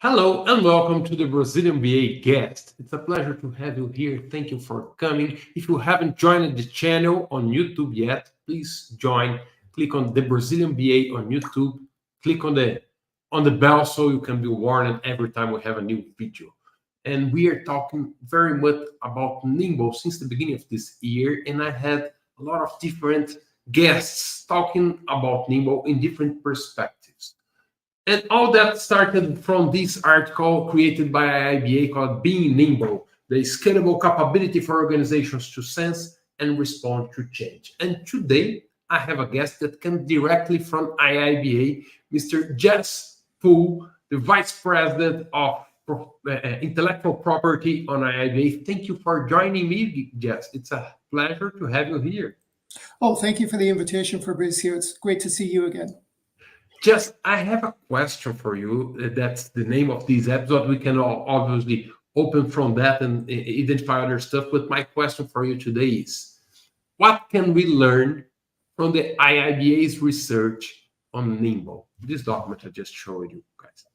Hello and welcome to the Brazilian BA guest. It's a pleasure to have you here. Thank you for coming. If you haven't joined the channel on YouTube yet, please join. Click on the Brazilian BA on YouTube. Click on the bell so you can be warned every time we have a new video. And we are talking very much about Nimble since the beginning of this year, and I had a lot of different guests talking about Nimble in different perspectives. And all that started from this article created by IIBA called Being Nimble, the scalable capability for organizations to sense and respond to change. And today I have a guest that came directly from IIBA, Mr. Jas Phul, the Vice President of Intellectual Property on IIBA. Thank you for joining me, Jas. It's a pleasure to have you here. Oh, thank you for the invitation, Fabrizio. It's great to see you again. Just, I have a question for you. That's the name of this episode. We can all obviously open from that and identify other stuff. But my question for you today is, what can we learn from the IIBA's research on Nimble? This document I just showed you guys.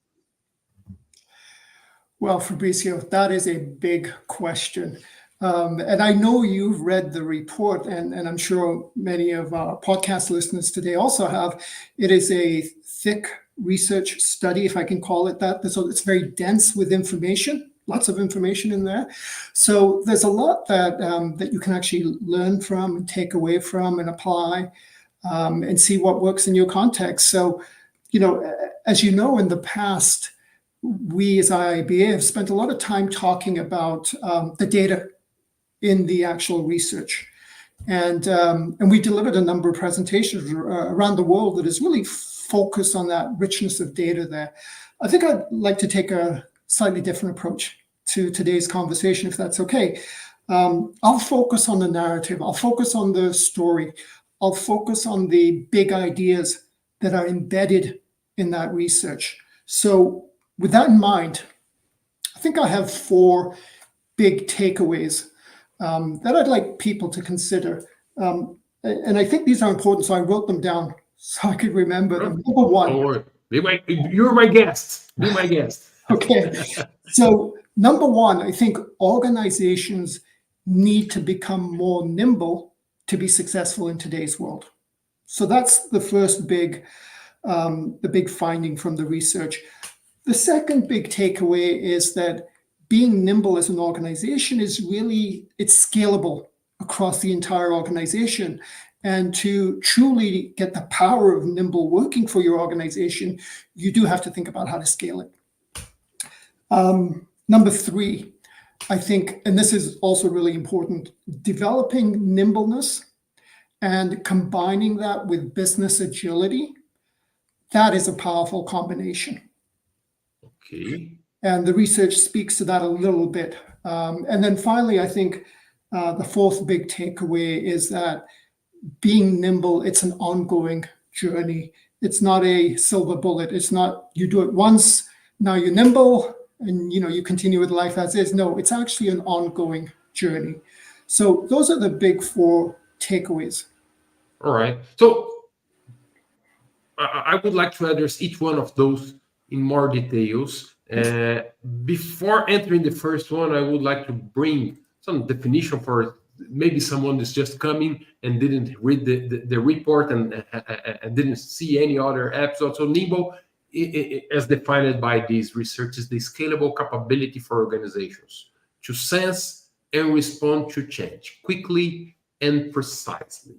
Well, Fabrizio, that is a big question. And I know you've read the report, and I'm sure many of our podcast listeners today also have. It is a thick research study, if I can call it that. So it's very dense with information, lots of information in there. So there's a lot that you can actually learn from and take away from and apply and see what works in your context. So, as you know, in the past, we as IIBA have spent a lot of time talking about the data in the actual research. And we delivered a number of presentations around the world that is really focused on that richness of data there. I think I'd like to take a slightly different approach to today's conversation, if that's okay. I'll focus on the narrative. I'll focus on the story. I'll focus on the big ideas that are embedded in that research. So with that in mind, I think I have 4 big takeaways that I'd like people to consider. And I think these are important, so I wrote them down so I could remember them. Number 1. Don't worry. You're my guest. Be my guest. Okay. So number 1, I think organizations need to become more nimble to be successful in today's world. So that's the first big finding from the research. The second big takeaway is that being nimble as an organization it's scalable across the entire organization. And to truly get the power of Nimble working for your organization, you do have to think about how to scale it. Number 3, I think, and this is also really important, developing nimbleness and combining that with business agility, that is a powerful combination. Okay. And the research speaks to that a little bit. And then finally, I think the 4th big takeaway is that being nimble, it's an ongoing journey. It's not a silver bullet. It's not you do it once, now you're nimble, and you continue with life as is. No, it's actually an ongoing journey. So those are the big 4 takeaways. All right. So I would like to address each one of those in more details. Before entering the first one, I would like to bring some definition for maybe someone is just coming and didn't read the report and didn't see any other episode. So Nimble, as defined by these research, is the scalable capability for organizations to sense and respond to change quickly and precisely.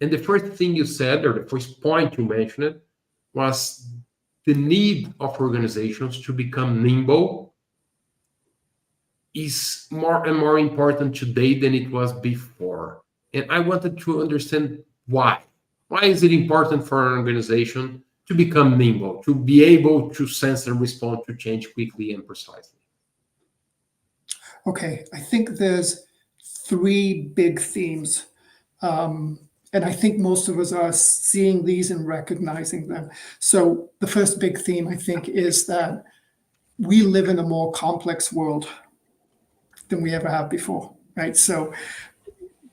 And the first thing you said, or the first point you mentioned, was the need of organizations to become nimble is more and more important today than it was before. And I wanted to understand why. Why is it important for an organization to become nimble, to be able to sense and respond to change quickly and precisely? Okay, I think there's 3 big themes. And I think most of us are seeing these and recognizing them. So the first big theme, I think, is that we live in a more complex world than we ever have before, right? So,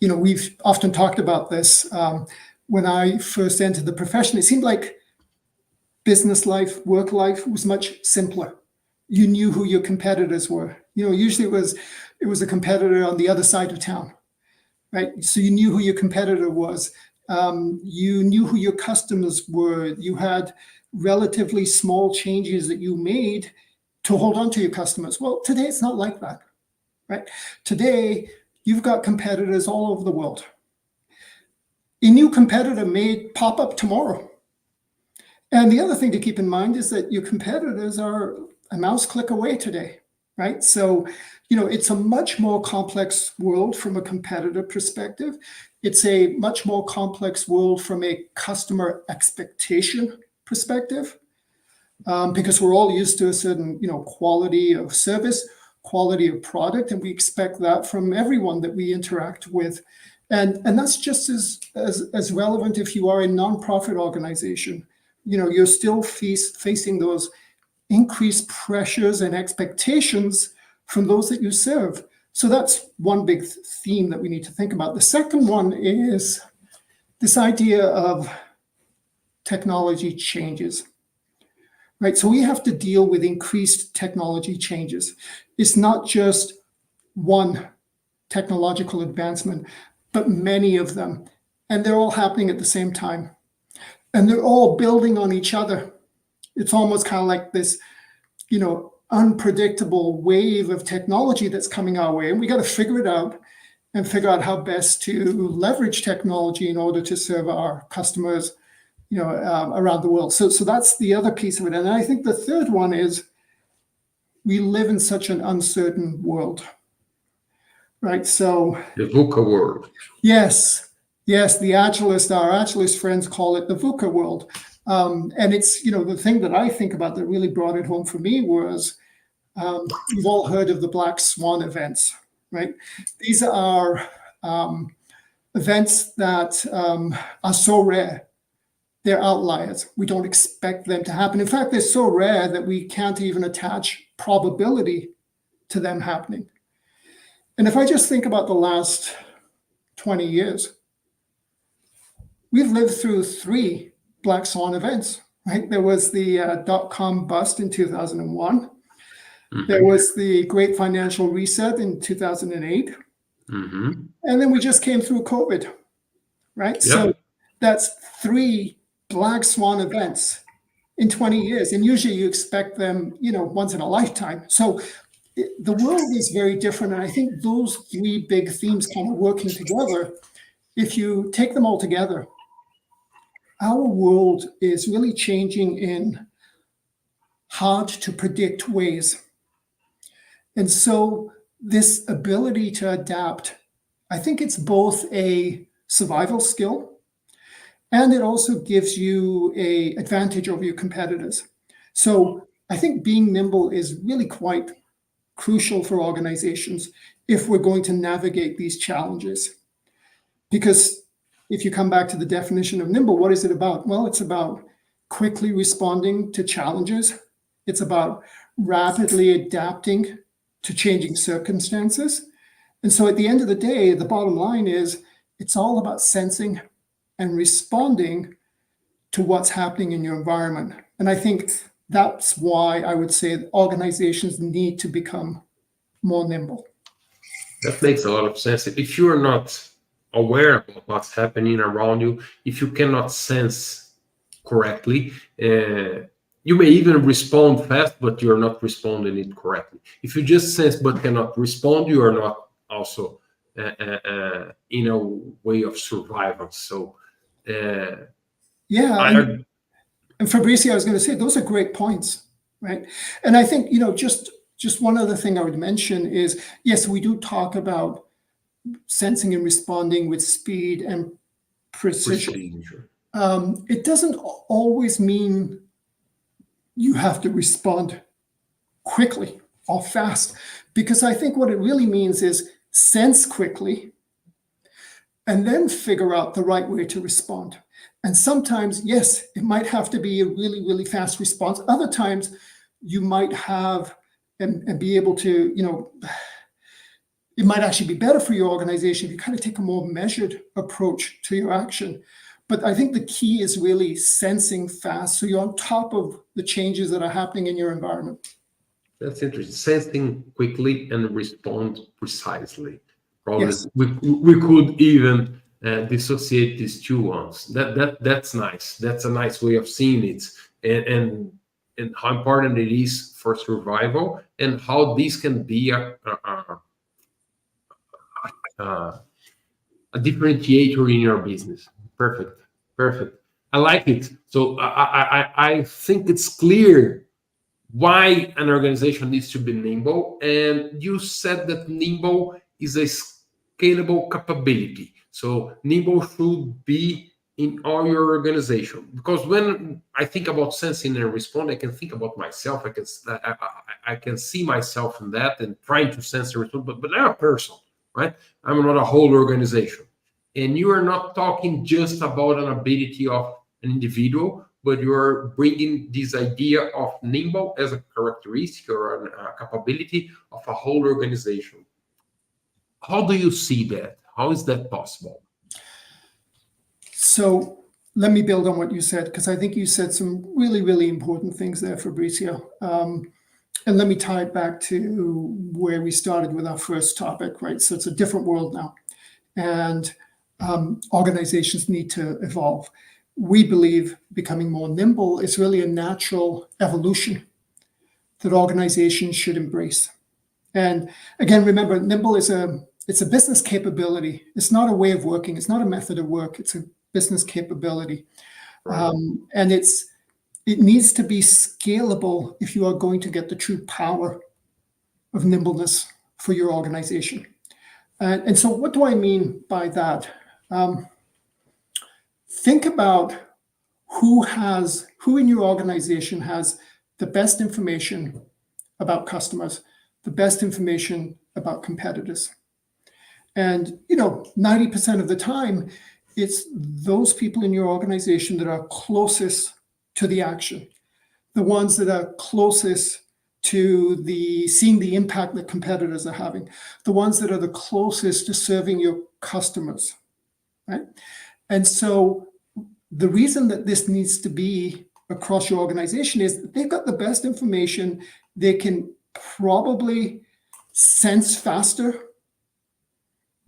we've often talked about this. When I first entered the profession, it seemed like business life, work life was much simpler. You knew who your competitors were. Usually it was a competitor on the other side of town, right? So you knew who your competitor was. You knew who your customers were. You had relatively small changes that you made to hold on to your customers. Well, today it's not like that, right? Today, you've got competitors all over the world. A new competitor may pop up tomorrow. And the other thing to keep in mind is that your competitors are a mouse click away today, right? So, it's a much more complex world from a competitor perspective. It's a much more complex world from a customer expectation perspective, because we're all used to a certain, quality of service, quality of product, and we expect that from everyone that we interact with. And that's just as relevant if you are a nonprofit organization. You're still facing those increased pressures and expectations from those that you serve. So that's one big theme that we need to think about. The second one is this idea of technology changes, right? So we have to deal with increased technology changes. It's not just one technological advancement, but many of them. And they're all happening at the same time. And they're all building on each other. It's almost kind of like this, unpredictable wave of technology that's coming our way. And we got to figure it out and figure out how best to leverage technology in order to serve our customers, around the world. So that's the other piece of it. And I think the third one is we live in such an uncertain world, right? So the VUCA world. Yes, our Agilist friends call it the VUCA world. And it's, the thing that I think about that really brought it home for me was, you've all heard of the black swan events, right? These are events that are so rare. They're outliers. We don't expect them to happen. In fact, they're so rare that we can't even attach probability to them happening. And if I just think about the last 20 years, we've lived through 3 black swan events, right? There was the dot-com bust in 2001. Mm-hmm. There was the great financial reset in 2008. Mm-hmm. And then we just came through COVID, right? Yep. So that's 3 black swan events in 20 years. And usually you expect them, once in a lifetime. So the world is very different. And I think those 3 big themes kind of working together, if you take them all together, our world is really changing in hard to predict ways. And so this ability to adapt, I think it's both a survival skill and it also gives you an advantage over your competitors. So I think being nimble is really quite crucial for organizations if we're going to navigate these challenges. Because if you come back to the definition of nimble, what is it about? Well, it's about quickly responding to challenges. It's about rapidly adapting to changing circumstances. And so at the end of the day, the bottom line is it's all about sensing and responding to what's happening in your environment. And I think that's why I would say organizations need to become more nimble. That makes a lot of sense. If you are not aware of what's happening around you, if you cannot sense correctly, you may even respond fast, but you're not responding it correctly. If you just sense but cannot respond, you are not also in a way of survival. So, and Fabricio, I was going to say, those are great points, right? And I think, just one other thing I would mention is, yes, we do talk about sensing and responding with speed and precision. It doesn't always mean you have to respond quickly or fast, because I think what it really means is sense quickly and then figure out the right way to respond. And sometimes, yes, it might have to be a really, really fast response. Other times you might have and be able to, it might actually be better for your organization if you kind of take a more measured approach to your action. But I think the key is really sensing fast, so you're on top of the changes that are happening in your environment. That's interesting. Sensing quickly and respond precisely. Probably Yes. we could even dissociate these two ones. That's nice. That's a nice way of seeing it, and how important it is for survival, and how this can be a, a differentiator in your business. Perfect, perfect. I like it. So I think it's clear why an organization needs to be nimble. And you said that nimble is a scalable capability. So nimble should be in all your organization. Because when I think about sensing and respond, I can think about myself. I can see myself in that and trying to sense and respond. But I'm a person, right? I'm not a whole organization. And you are not talking just about an ability of an individual, but you're bringing this idea of nimble as a characteristic or a capability of a whole organization. How do you see that? How is that possible? So let me build on what you said, because I think you said some really, really important things there, Fabricio. And let me tie it back to where we started with our first topic, right? So it's a different world now. And organizations need to evolve. We believe becoming more nimble is really a natural evolution that organizations should embrace. And again, remember, nimble is it's a business capability. It's not a way of working. It's not a method of work. It's a business capability. Right. And it needs to be scalable if you are going to get the true power of nimbleness for your organization. And so what do I mean by that? Think about who in your organization has the best information about customers, the best information about competitors. And 90% of the time, it's those people in your organization that are closest to the action, the ones that are closest to seeing the impact that competitors are having, the ones that are the closest to serving your customers, right? And so the reason that this needs to be across your organization is that they've got the best information. They can probably sense faster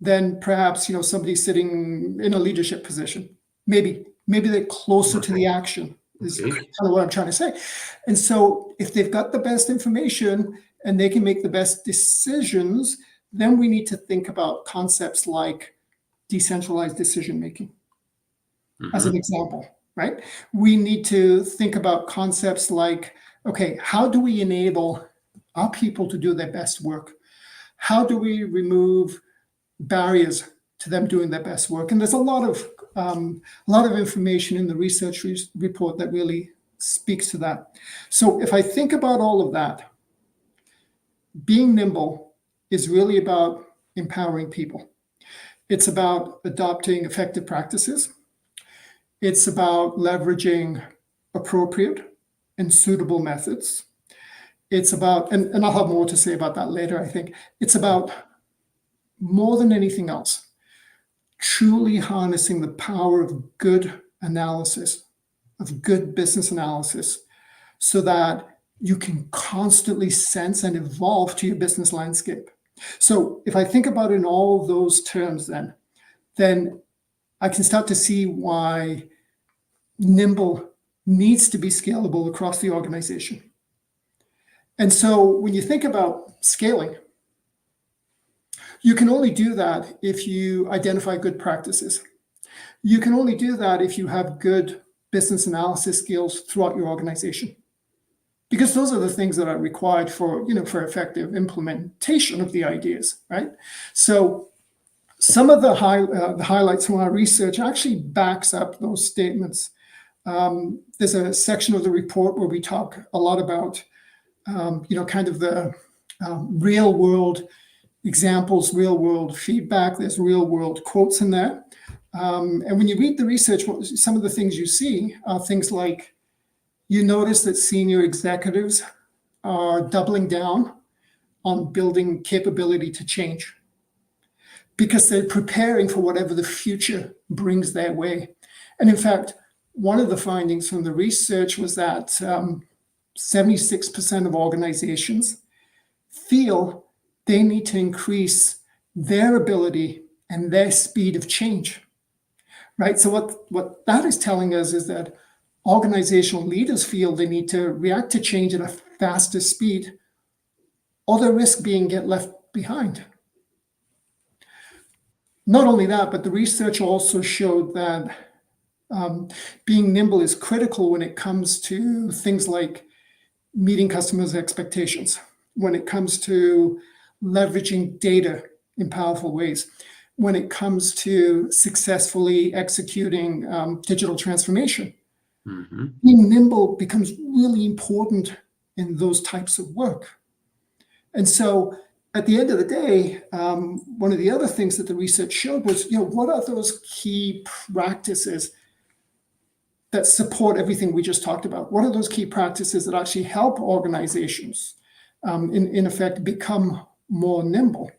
than perhaps somebody sitting in a leadership position. Maybe they're closer to the action is kind of what I'm trying to say. And so if they've got the best information and they can make the best decisions, then we need to think about concepts like decentralized decision making. As an example, right? We need to think about concepts like, okay, how do we enable our people to do their best work? How do we remove barriers to them doing their best work? And there's a lot of information in the research report that really speaks to that. So if I think about all of that, being nimble is really about empowering people. It's about adopting effective practices. It's about leveraging appropriate and suitable methods. It's about, and I'll have more to say about that later, I think. It's about, more than anything else, truly harnessing the power of good analysis, of good business analysis, so that you can constantly sense and evolve to your business landscape. So if I think about it in all those terms, then I can start to see why nimble needs to be scalable across the organization. And so when you think about scaling, you can only do that if you identify good practices. You can only do that if you have good business analysis skills throughout your organization, because those are the things that are required for effective implementation of the ideas, right? So some of the highlights from our research actually backs up those statements. There's a section of the report where we talk a lot about, kind of the real world examples, real world feedback. There's real world quotes in there. And when you read the research, some of the things you see are things like, you notice that senior executives are doubling down on building capability to change because they're preparing for whatever the future brings their way. And in fact, one of the findings from the research was that 76% of organizations feel they need to increase their ability and their speed of change, right? So what that is telling us is that organizational leaders feel they need to react to change at a faster speed, or they risk being get left behind. Not only that, but the research also showed that being nimble is critical when it comes to things like meeting customers' expectations, when it comes to leveraging data in powerful ways, when it comes to successfully executing digital transformation. Mm-hmm. Being nimble becomes really important in those types of work. And so at the end of the day, one of the other things that the research showed was, what are those key practices that support everything we just talked about? What are those key practices that actually help organizations, in effect, become more nimble?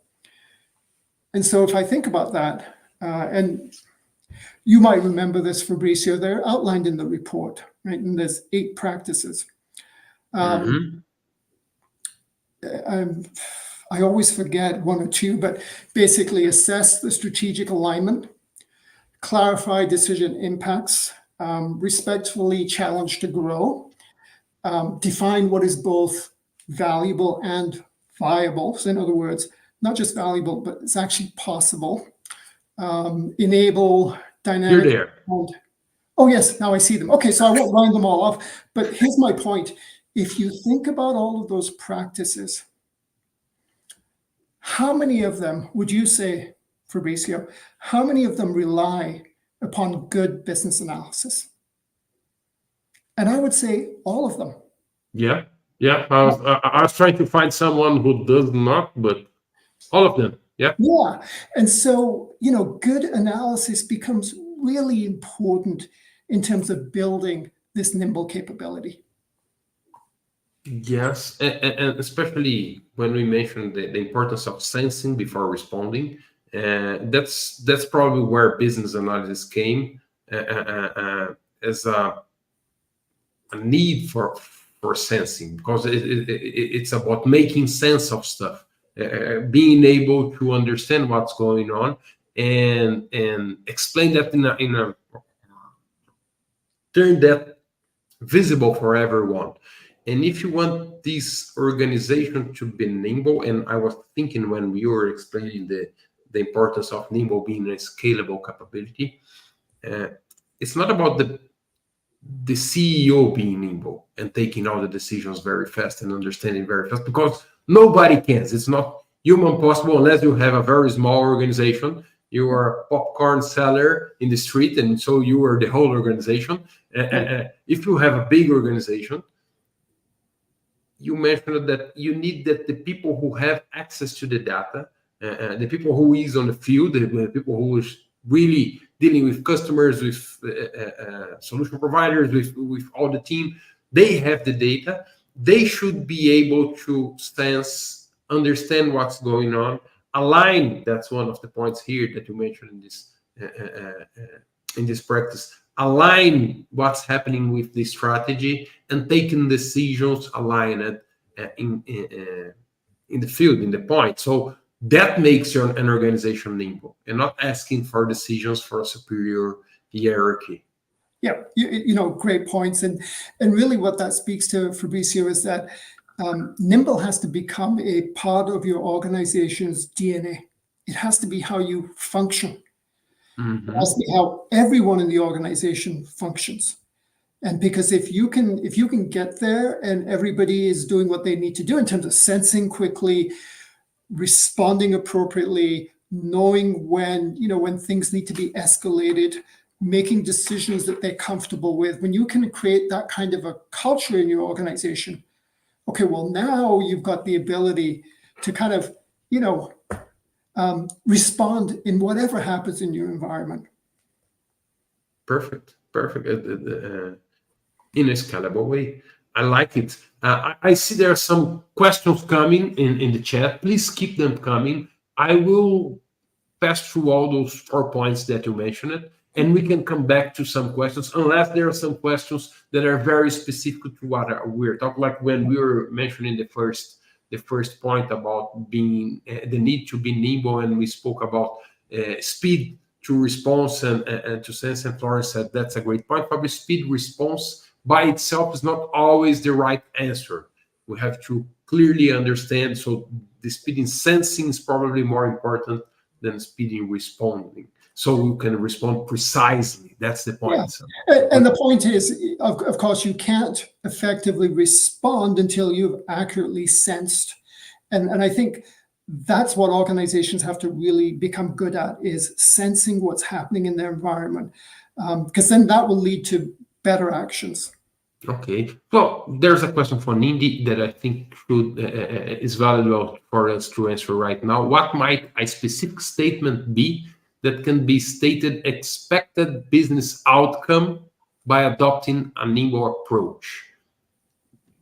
And so if I think about that, and you might remember this, Fabricio, they're outlined in the report, right? And there's 8 practices. Mm-hmm. I always forget 1 or 2, but basically assess the strategic alignment, clarify decision impacts, respectfully challenge to grow, define what is both valuable and viable. So in other words, not just valuable, but it's actually possible. Enable dynamic. You're there. Oh, yes, now I see them. Okay, so I won't line them all off, but here's my point. If you think about all of those practices, how many of them would you say, Fabricio, how many of them rely upon good business analysis? And I would say all of them. Yeah. I was trying to find someone who does not, but all of them. Yeah. And so, good analysis becomes really important in terms of building this nimble capability. Yes, and especially when we mentioned the importance of sensing before responding, that's probably where business analysis came as a need for sensing, because it's about making sense of stuff, being able to understand what's going on and explain that in a turn that visible for everyone. And if you want this organization to be nimble, and I was thinking when we were explaining the importance of nimble being a scalable capability, it's not about the CEO being nimble and taking all the decisions very fast and understanding very fast, because nobody can. It's not human possible unless you have a very small organization. You are a popcorn seller in the street, and so you are the whole organization. If you have a big organization, you mentioned that you need that the people who have access to the data, the people who is on the field, the people who is really dealing with customers, with solution providers, with all the team, they have the data. They should be able to sense, understand what's going on, align. That's one of the points here that you mentioned in this practice. Align what's happening with the strategy and taking decisions aligned in the field, in the point. So that makes an organization nimble and not asking for decisions for a superior hierarchy. Yeah, great points. And really what that speaks to, Fabricio, is that nimble has to become a part of your organization's DNA. It has to be how you function. Mm-hmm. It has to be how everyone in the organization functions. And because if you can get there and everybody is doing what they need to do in terms of sensing quickly, responding appropriately, knowing when things need to be escalated, making decisions that they're comfortable with, when you can create that kind of a culture in your organization, okay, well, now you've got the ability to kind of, respond in whatever happens in your environment. Perfect. In a scalable way. I like it. I see there are some questions coming in the chat. Please keep them coming. I will pass through all those 4 points that you mentioned, and we can come back to some questions, unless there are some questions that are very specific to what we're talking, like when we were mentioning the first the first point about being the need to be nimble, and we spoke about speed to response and to sense, and Florence said that's a great point. Probably speed response by itself is not always the right answer. We have to clearly understand. So the speed in sensing is probably more important than speed in responding. So we can respond precisely. That's the point. Yeah. And the point is, of course, you can't effectively respond until you've accurately sensed. And I think that's what organizations have to really become good at, is sensing what's happening in their environment, because then that will lead to better actions. Okay. Well, there's a question for Nindy that I think is valuable for us to answer right now. What might a specific statement be that can be stated expected business outcome by adopting a nimble approach?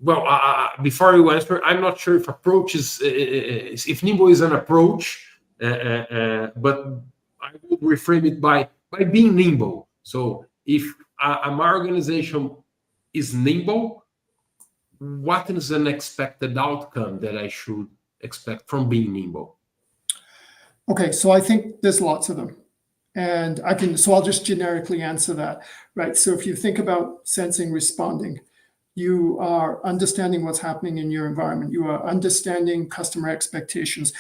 Well, before you answer, I'm not sure if approach is if nimble is an approach, but I would reframe it by being nimble. So if my organization is nimble, what is an expected outcome that I should expect from being nimble? Okay, so I think there's lots of them. And I'll just generically answer that, right? So if you think about sensing, responding, you are understanding what's happening in your environment. You are understanding customer expectations.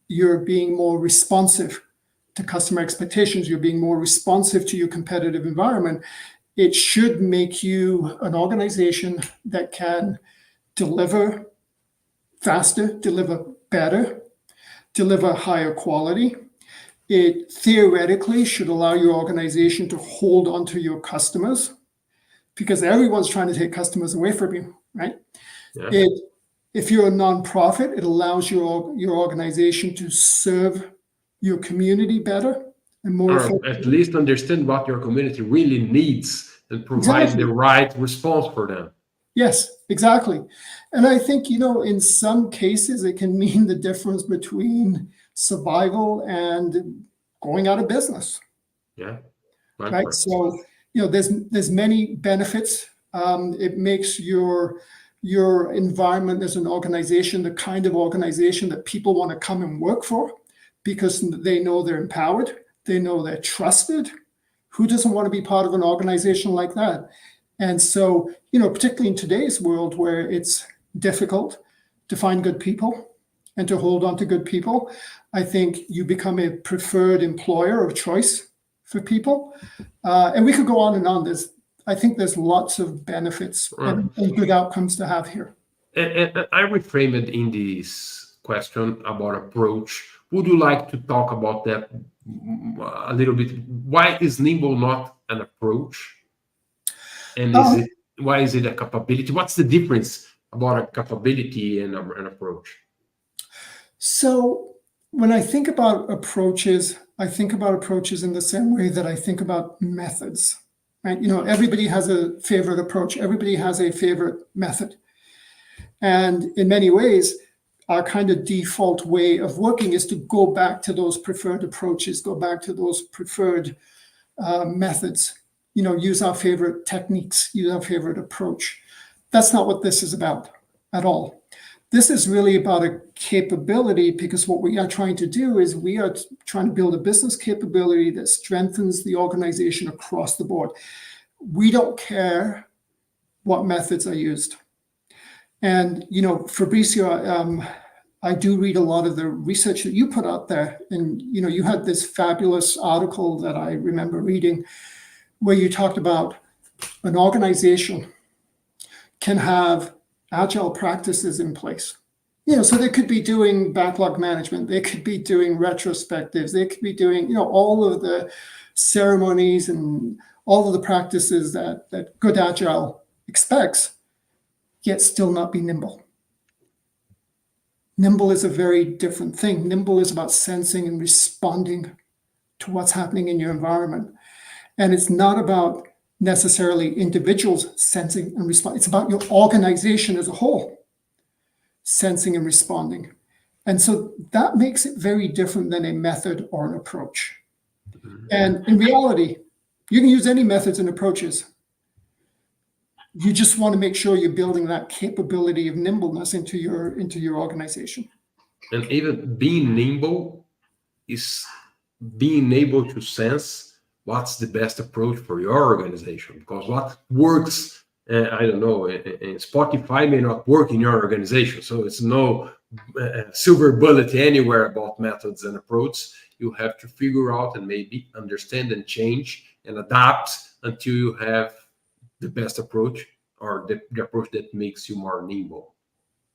You're being more responsive to customer expectations. You're being more responsive to your competitive environment. It should make you an organization that can deliver faster, deliver better, deliver higher quality. It theoretically should allow your organization to hold on to your customers, because everyone's trying to take customers away from you, right? Yeah. If you're a nonprofit, it allows your organization to serve your community better and more effectively. At least understand what your community really needs and provide the right response for them. Yes, exactly. And I think, in some cases, it can mean the difference between survival and going out of business. Yeah. Right. So, there's many benefits. It makes your environment as an organization the kind of organization that people want to come and work for, because they know they're empowered. They know they're trusted. Who doesn't want to be part of an organization like that? And so, particularly in today's world where it's difficult to find good people and to hold on to good people, I think you become a preferred employer of choice for people. And we could go on and on. I think there's lots of benefits and good outcomes to have here. And I reframe it in this question about approach. Would you like to talk about that a little bit? Why is Nimble not an approach? And why is it a capability? What's the difference about a capability and an approach? So when I think about approaches, I think about approaches in the same way that I think about methods, right? Everybody has a favorite approach. Everybody has a favorite method. And in many ways, our kind of default way of working is to go back to those preferred approaches, go back to those preferred methods, use our favorite techniques, use our favorite approach. That's not what this is about at all. This is really about a capability, because what we are trying to do is we are trying to build a business capability that strengthens the organization across the board. We don't care what methods are used. And, Fabricio, I do read a lot of the research that you put out there. And, you had this fabulous article that I remember reading where you talked about an organization can have agile practices in place. So they could be doing backlog management. They could be doing retrospectives. They could be doing, all of the ceremonies and all of the practices that good agile expects, yet still not be nimble. Nimble is a very different thing. Nimble is about sensing and responding to what's happening in your environment. And it's not about necessarily individuals sensing and responding. It's about your organization as a whole sensing and responding. And so that makes it very different than a method or an approach. And in reality, you can use any methods and approaches. You just want to make sure you're building that capability of nimbleness into your organization. And even being nimble is being able to sense what's the best approach for your organization, because what works, I don't know, in Spotify may not work in your organization. So it's no silver bullet anywhere about methods and approach. You have to figure out and maybe understand and change and adapt until you have the best approach, or the approach that makes you more nimble.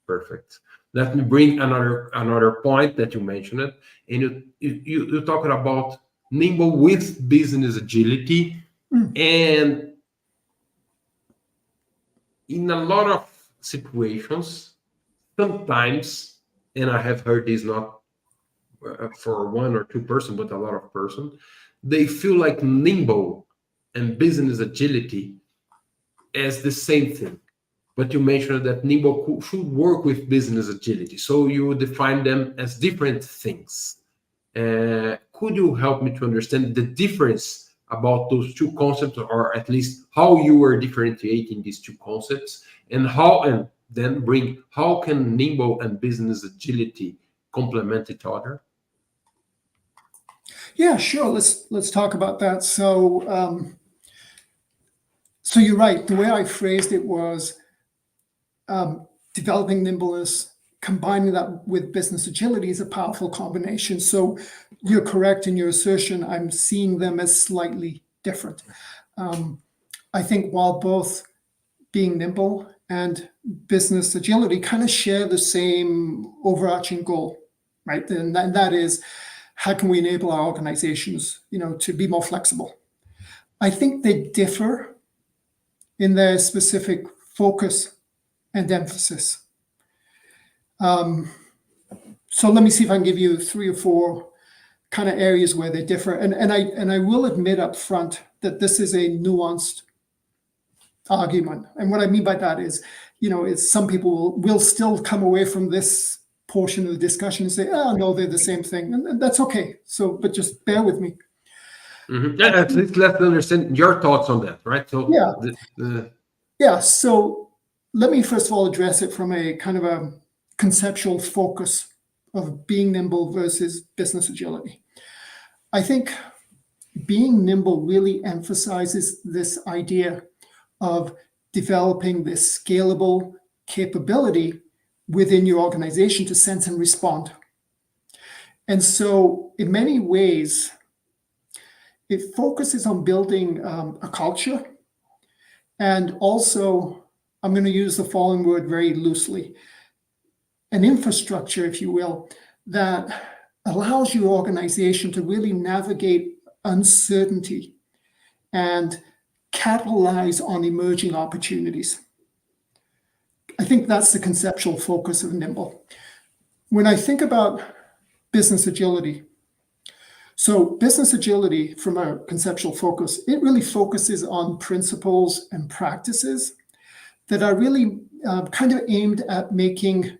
Perfect. Let me bring another point that you mentioned, and you talking about nimble with business agility, and in a lot of situations, sometimes, and I have heard this not for one or two person, but a lot of person, they feel like nimble and business agility as the same thing. But you mentioned that Nimble should work with business agility. So you define them as different things. Could you help me to understand the difference about those two concepts, or at least how you are differentiating these two concepts, and then bring how can Nimble and business agility complement each other? Yeah, sure. Let's talk about that. So you're right. The way I phrased it was developing nimbleness, combining that with business agility is a powerful combination. So you're correct in your assertion. I'm seeing them as slightly different. I think while both being nimble and business agility kind of share the same overarching goal, right? And that is, how can we enable our organizations, to be more flexible? I think they differ in their specific focus and emphasis. So let me see if I can give you 3 or 4 kind of areas where they differ. And I will admit up front that this is a nuanced argument. And what I mean by that is, some people will still come away from this portion of the discussion and say, oh, no, they're the same thing. And that's okay. So, but just bear with me. Mm-hmm. Yeah, at least let's understand your thoughts on that, right? So yeah. So let me first of all address it from a kind of a conceptual focus of being nimble versus business agility. I think being nimble really emphasizes this idea of developing this scalable capability within your organization to sense and respond. And so in many ways, it focuses on building a culture, and also, I'm going to use the following word very loosely, an infrastructure, if you will, that allows your organization to really navigate uncertainty and capitalize on emerging opportunities. I think that's the conceptual focus of Nimble. When I think about business agility, so business agility from a conceptual focus, it really focuses on principles and practices that are really kind of aimed at making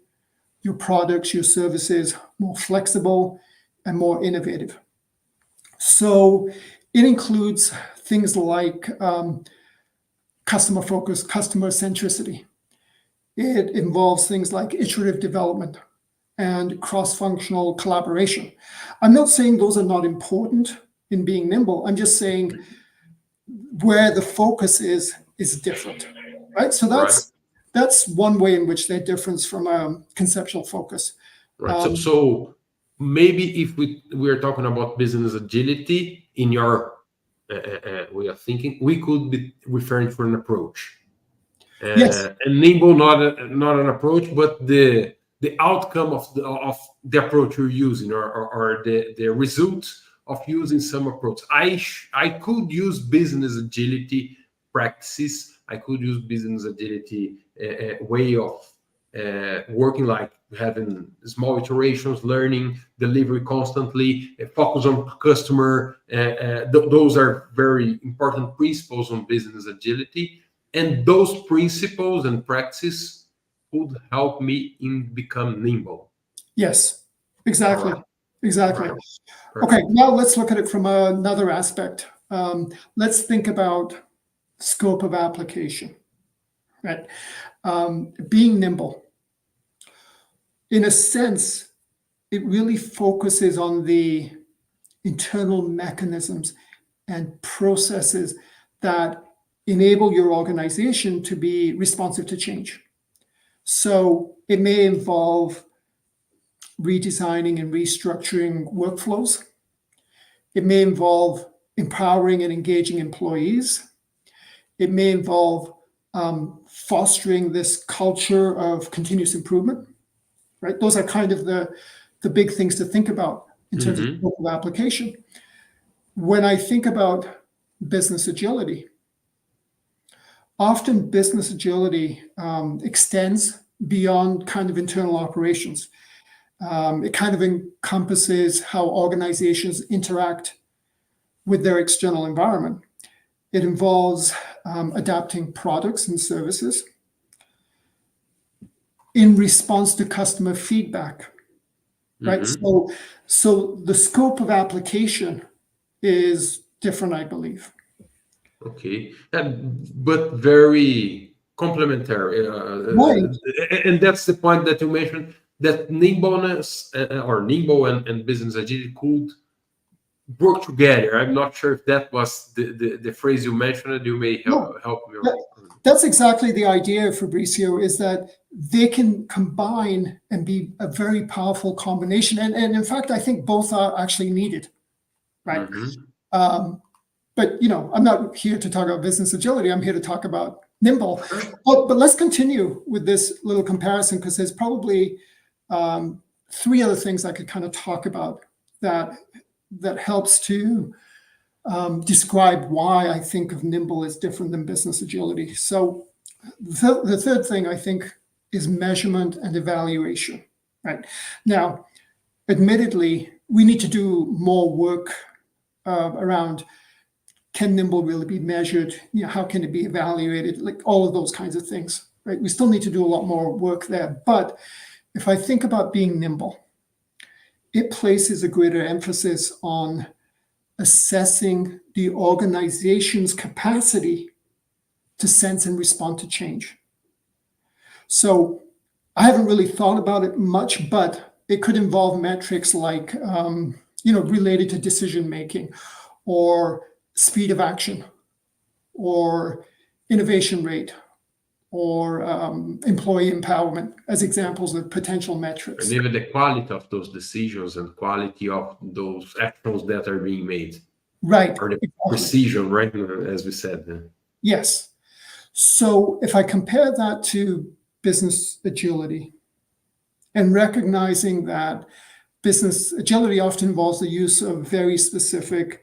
your products, your services more flexible and more innovative. So it includes things like customer focus, customer centricity. It involves things like iterative development and cross-functional collaboration. I'm not saying those are not important in being nimble. I'm just saying where the focus is different, right? So that's one way in which they're different from a conceptual focus. Right. So maybe if we are talking about business agility in your way of thinking, we could be referring to an approach. Yes. And Nimble not an approach, but the outcome of the approach you're using, or the result of using some approach. I could use business agility practices. I could use business agility way of working, like having small iterations, learning, delivery constantly, focus on customer. Those are very important principles on business agility. And those principles and practices could help me in become nimble. Yes, exactly. Right. Exactly. Right. Okay, now let's look at it from another aspect. Let's think about scope of application. right? Being nimble, in a sense, it really focuses on the internal mechanisms and processes that enable your organization to be responsive to change. So it may involve redesigning and restructuring workflows. It may involve empowering and engaging employees. It may involve fostering this culture of continuous improvement, right? Those are kind of the big things to think about in terms of scope of application. When I think about business agility, often business agility extends beyond kind of internal operations. It kind of encompasses how organizations interact with their external environment. It involves adapting products and services in response to customer feedback, right? So the scope of application is different, I believe. Okay, but very complementary. Right. And that's the point that you mentioned, that nimbleness or nimble and business agility could work together. I'm not sure if that was the phrase you mentioned. You may help me. That's exactly the idea, Fabricio, is that they can combine and be a very powerful combination. And in fact, I think both are actually needed, right? But, I'm not here to talk about business agility. I'm here to talk about Nimble. But let's continue with this little comparison, because there's probably 3 other things I could kind of talk about that helps to describe why I think of Nimble as different than business agility. So the third thing I think is measurement and evaluation, right? Now, admittedly, we need to do more work around, can Nimble really be measured? How can it be evaluated? Like all of those kinds of things, right? We still need to do a lot more work there. But if I think about being nimble, it places a greater emphasis on assessing the organization's capacity to sense and respond to change. So I haven't really thought about it much, but it could involve metrics like, related to decision making, or speed of action, or innovation rate, or employee empowerment as examples of potential metrics. And even the quality of those decisions and quality of those actions that are being made. Right. Or the precision, right? As we said. Yes. So if I compare that to business agility, and recognizing that business agility often involves the use of very specific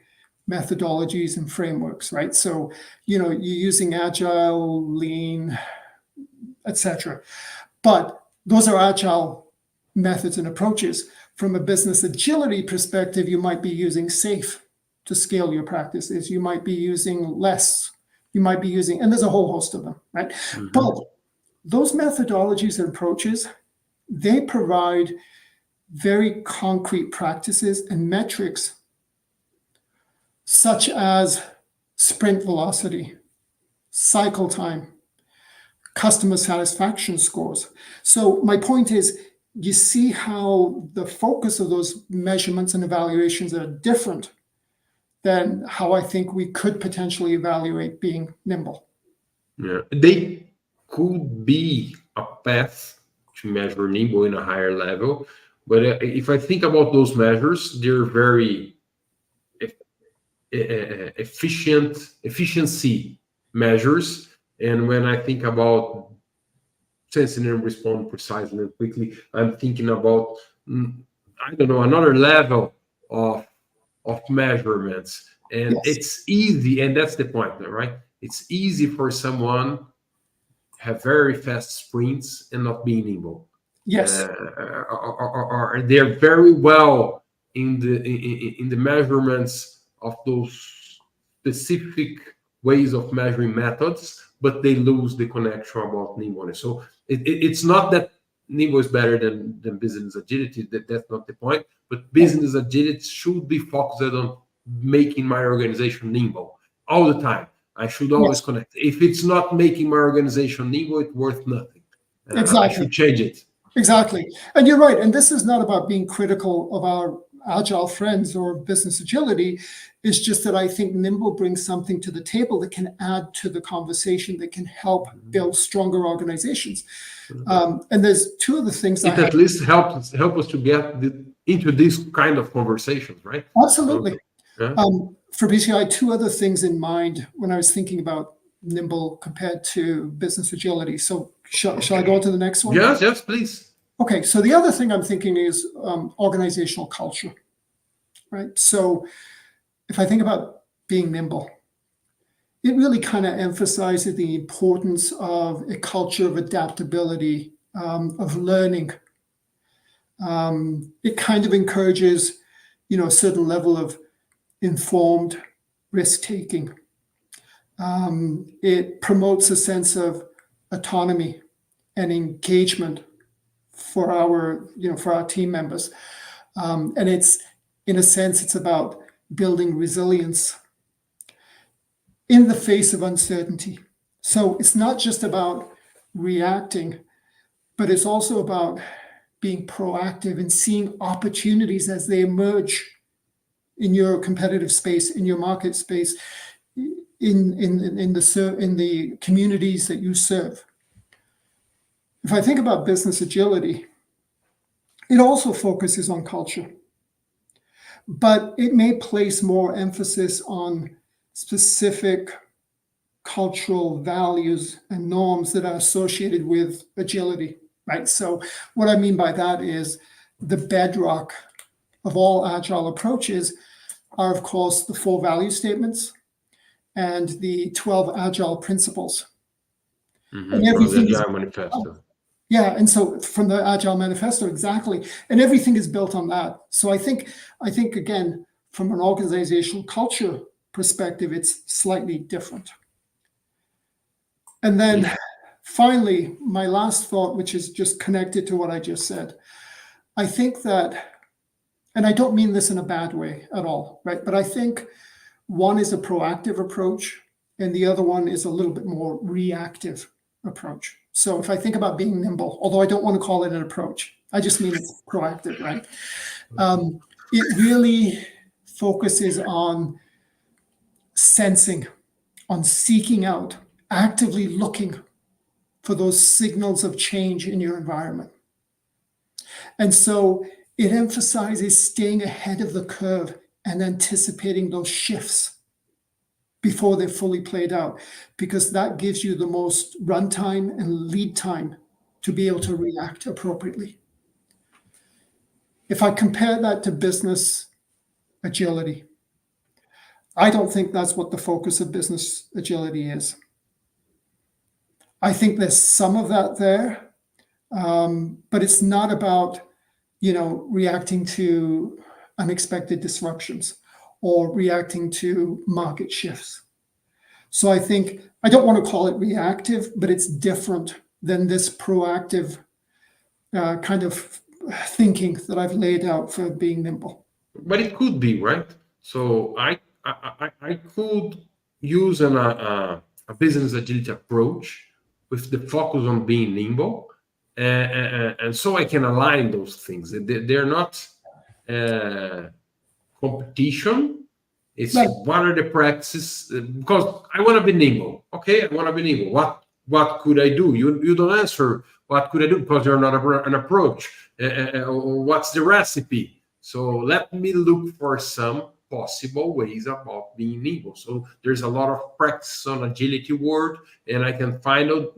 methodologies and frameworks, right? So, you're using agile, lean, etc. But those are agile methods and approaches. From a business agility perspective, you might be using SAFe to scale your practices. You might be using less. You might be using, and there's a whole host of them, right? But those methodologies and approaches, they provide very concrete practices and metrics, such as sprint velocity, cycle time, customer satisfaction scores. So my point is, you see how the focus of those measurements and evaluations are different than how I think we could potentially evaluate being nimble. Yeah, they could be a path to measure nimble in a higher level, but if I think about those measures, they're very efficiency measures. And when I think about sensing and respond precisely and quickly, I'm thinking about, another level of measurements. And it's easy, and that's the point, right? It's easy for someone have very fast sprints and not being nimble. Yes. Or they're very well in the measurements of those specific ways of measuring methods, but they lose the connection about nimbleness. So it's not that nimble is better than business agility. That's not the point. But business agility should be focused on making my organization nimble all the time. I should always Yes, connect. If it's not making my organization nimble, it's worth nothing. I exactly. should change it. Exactly. And you're right. And this is not about being critical of our agile friends or business agility. It's just that I think Nimble brings something to the table that can add to the conversation, that can help build stronger organizations. And there's two of the things I It have. at least help us to get into these kind of conversations, right? Absolutely. Yeah. For BCI, two other things in mind when I was thinking about Nimble compared to business agility. So shall I go on to the next one? Yes, please. Okay, so the other thing I'm thinking is organizational culture, right? So if I think about being nimble, it really kind of emphasizes the importance of a culture of adaptability, of learning. It kind of encourages, a certain level of informed risk taking. It promotes a sense of autonomy and engagement for our team members. And it's, in a sense, it's about building resilience in the face of uncertainty. So it's not just about reacting, but it's also about being proactive and seeing opportunities as they emerge in your competitive space, in your market space, in the communities that you serve. If I think about business agility, it also focuses on culture, but it may place more emphasis on specific cultural values and norms that are associated with agility, right? So what I mean by that is the bedrock of all agile approaches are, of course, the 4 value statements and the 12 agile principles. Mm-hmm. And everything is manifesto. Yeah, and so from the Agile Manifesto, exactly, and everything is built on that. So I think again, from an organizational culture perspective, it's slightly different. And then finally, my last thought, which is just connected to what I just said, I think that, and I don't mean this in a bad way at all, right? But I think one is a proactive approach, and the other one is a little bit more reactive approach. So if I think about being nimble, although I don't want to call it an approach, I just mean it's proactive, right? It really focuses on sensing, on seeking out, actively looking for those signals of change in your environment. And so it emphasizes staying ahead of the curve and anticipating those shifts before they're fully played out, because that gives you the most runtime and lead time to be able to react appropriately. If I compare that to business agility, I don't think that's what the focus of business agility is. I think there's some of that there, but it's not about, reacting to unexpected disruptions or reacting to market shifts. So I think, I don't want to call it reactive, but it's different than this proactive kind of thinking that I've laid out for being nimble. But it could be, right? So I could use a business agility approach with the focus on being nimble, and so I can align those things. They're not competition. It's Right. what are the practices? Because I want to be nimble. Okay, I want to be nimble. What could I do? You don't answer. What could I do? Because you're not an approach. What's the recipe? So let me look for some possible ways about being nimble. So there's a lot of practice on agility word, and I can find out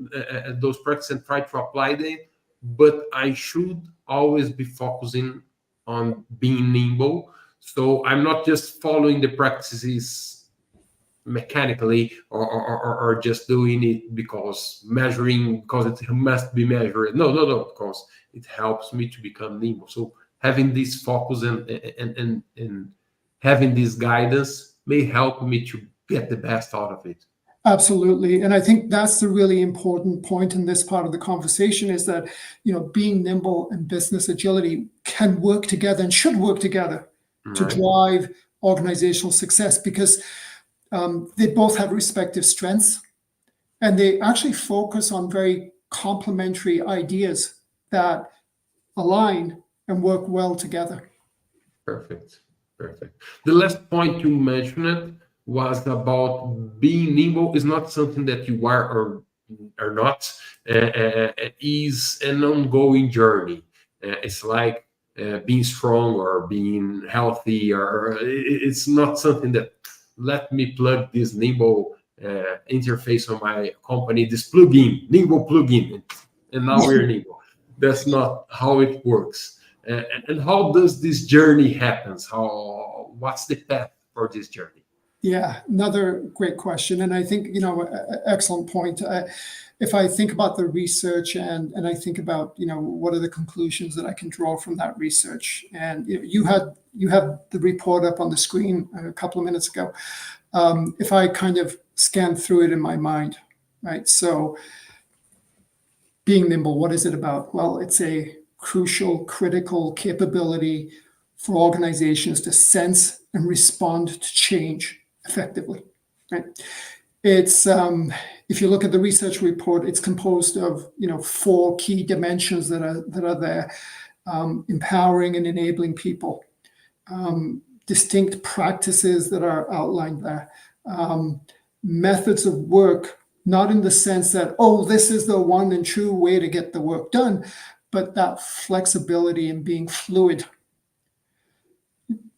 those practices and try to apply them. But I should always be focusing on being nimble. So I'm not just following the practices mechanically or just doing it because it must be measured. No, because it helps me to become nimble. So having this focus and having this guidance may help me to get the best out of it. Absolutely. And I think that's the really important point in this part of the conversation is that, being nimble and business agility can work together and should work together to drive organizational success. Because They both have respective strengths, and they actually focus on very complementary ideas that align and work well together. Perfect. Perfect. The last point you mentioned was about being nimble is not something that you are or not. Is an ongoing journey. It's like being strong or being healthy, or it's not something that let me plug this nimble interface on my company, this plugin, nimble plugin, and now we're nimble. That's not how it works. And how does this journey happens? What's the path for this journey? Yeah, another great question. And I think, excellent point. If I think about the research and I think about, what are the conclusions that I can draw from that research? And you had the report up on the screen a couple of minutes ago. If I kind of scan through it in my mind, right? So being nimble, what is it about? Well, it's a crucial, critical capability for organizations to sense and respond to change effectively, right? It's if you look at the research report, it's composed of 4 key dimensions that are there: empowering and enabling people, distinct practices that are outlined there, methods of work, not in the sense that, oh, this is the one and true way to get the work done, but that flexibility and being fluid,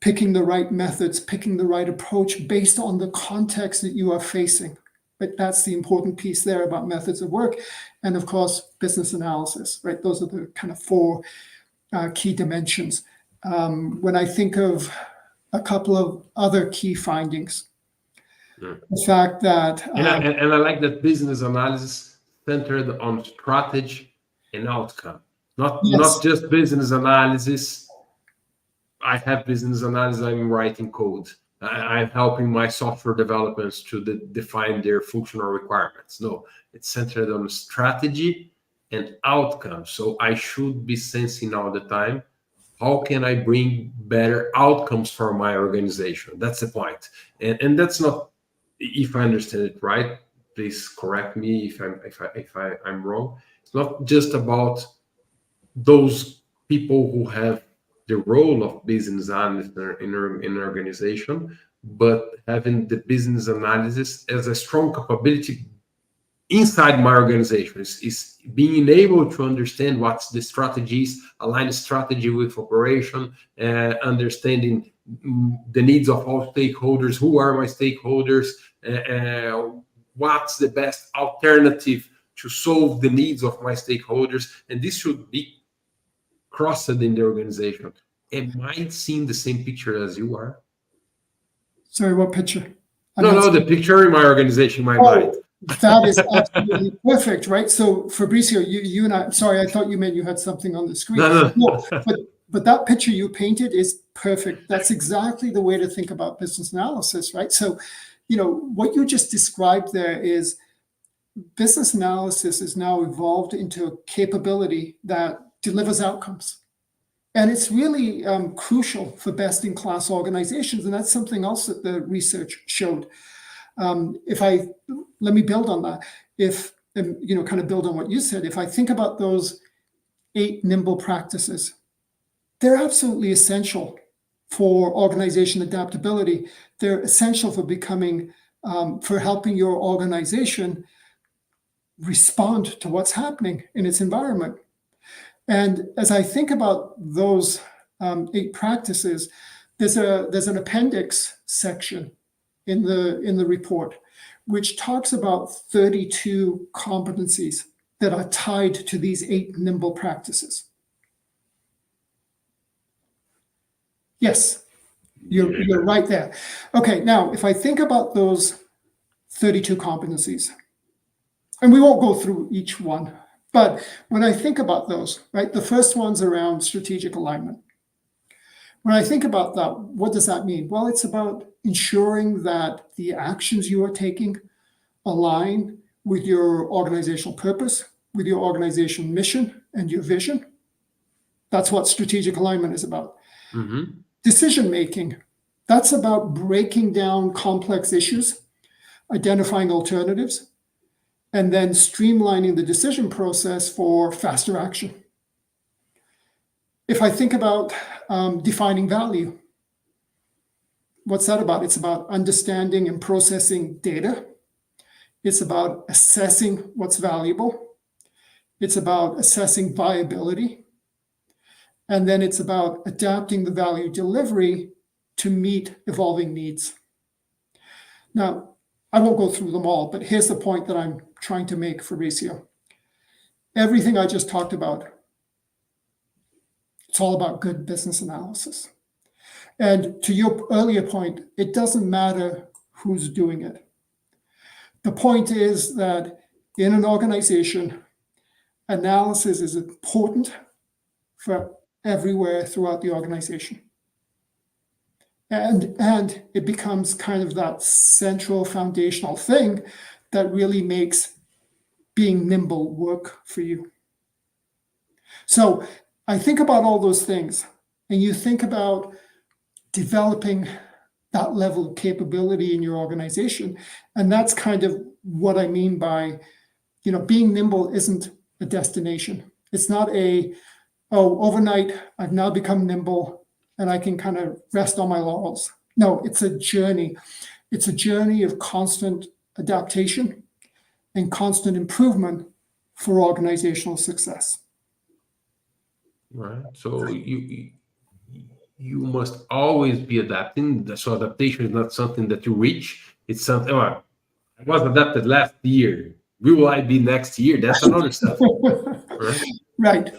picking the right methods, picking the right approach based on the context that you are facing. But that's the important piece there about methods of work. And of course, business analysis, right? Those are the kind of 4 key dimensions. When I think of a couple of other key findings, the fact that and I like that business analysis centered on strategy and outcome, not just business analysis. I have business analysis. I'm writing code. I'm helping my software developers to define their functional requirements. No, it's centered on strategy and outcome. So I should be sensing all the time, how can I bring better outcomes for my organization? That's the point. And that's not, if I understand it right, please correct me if I'm wrong. It's not just about those people who have the role of business analyst in an organization, but having the business analysis as a strong capability inside my organization is being able to understand what's the strategies, align strategy with operation, understanding the needs of all stakeholders, who are my stakeholders, what's the best alternative to solve the needs of my stakeholders. And this should be crossed in the organization. Am I seeing the same picture as you are? Sorry, what picture? No, the picture in my organization, my mind. That is absolutely perfect, right? So Fabricio, you and I, sorry, I thought you meant you had something on the screen. No, but that picture you painted is perfect. That's exactly the way to think about business analysis, right? So, what you just described there is business analysis is now evolved into a capability that delivers outcomes. And it's really crucial for best-in-class organizations. And that's something else that the research showed. Let me build on that. Kind of build on what you said. If I think about those 8 nimble practices, they're absolutely essential for organization adaptability. They're essential for helping your organization respond to what's happening in its environment. And as I think about those 8 practices, there's an appendix section in the report, which talks about 32 competencies that are tied to these 8 nimble practices. Yes, you're right there. Okay, now if I think about those 32 competencies, and we won't go through each one, but when I think about those, right, the first one's around strategic alignment. When I think about that, what does that mean? Well, it's about ensuring that the actions you are taking align with your organizational purpose, with your organizational mission and your vision. That's what strategic alignment is about. Mm-hmm. Decision making. That's about breaking down complex issues, identifying alternatives, and then streamlining the decision process for faster action. If I think about defining value, what's that about? It's about understanding and processing data. It's about assessing what's valuable. It's about assessing viability. And then it's about adapting the value delivery to meet evolving needs. Now, I won't go through them all, but here's the point that I'm trying to make, Fabricio. Everything I just talked about, it's all about good business analysis. And to your earlier point, it doesn't matter who's doing it. The point is that in an organization, analysis is important for everywhere throughout the organization. And it becomes kind of that central foundational thing that really makes being nimble work for you. So I think about all those things, and you think about developing that level of capability in your organization. And that's kind of what I mean by, being nimble isn't a destination. It's not overnight, I've now become nimble and I can kind of rest on my laurels. No, it's a journey. It's a journey of constant adaptation and constant improvement for organizational success. Right. So you must always be adapting. So adaptation is not something that you reach. It's something, I was adapted last year. Will I be next year? That's another stuff. Right? Right.